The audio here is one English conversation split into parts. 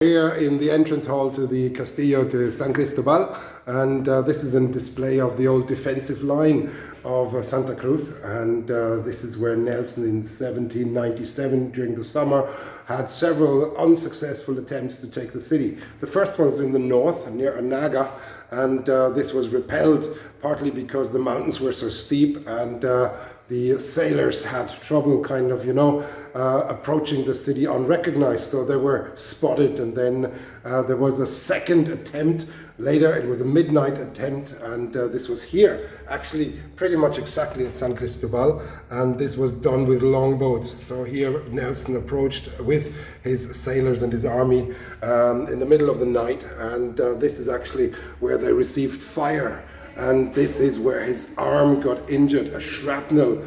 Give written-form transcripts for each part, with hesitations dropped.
Here in the entrance hall to the Castillo de San Cristobal, and this is a display of the old defensive line of Santa Cruz, and this is where Nelson in 1797 during the summer had several unsuccessful attempts to take the city. The first one was in the north near Anaga, and this was repelled partly because the mountains were so steep, and the sailors had trouble approaching the city unrecognized, so they were spotted. And then there was a second attempt later. It was a midnight attempt, and this was here, actually pretty much exactly at San Cristobal, and this was done with longboats. So here Nelson approached with his sailors and his army in the middle of the night, and this is actually where they received fire. And this is where his arm got injured. A shrapnel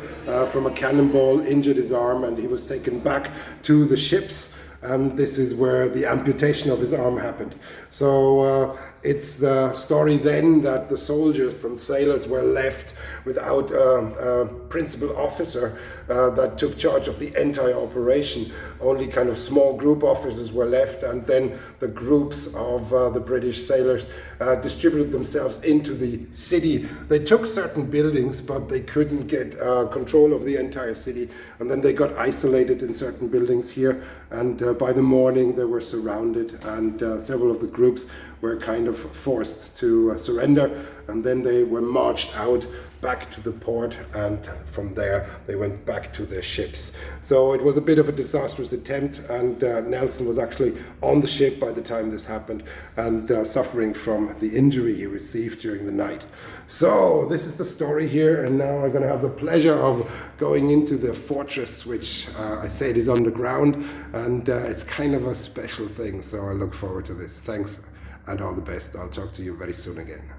from a cannonball injured his arm, and he was taken back to the ships. And this is where the amputation of his arm happened. So it's the story then that the soldiers and sailors were left without a principal officer that took charge of the entire operation. Only kind of small group officers were left, and then the groups of the British sailors distributed themselves into the city. They took certain buildings, but they couldn't get control of the entire city, and then they got isolated in certain buildings here, and by the morning they were surrounded, and several of the groups were kind of forced to surrender, and then they were marched out back to the port, and from there they went back to their ships. So it was a bit of a disastrous attempt, and Nelson was actually on the ship by the time this happened, and suffering from the injury he received during the night. So this is the story here, and now I'm going to have the pleasure of going into the fortress, which I say it is underground, and it's kind of a special thing, so I look forward to this. Thanks and all the best. I'll talk to you very soon again.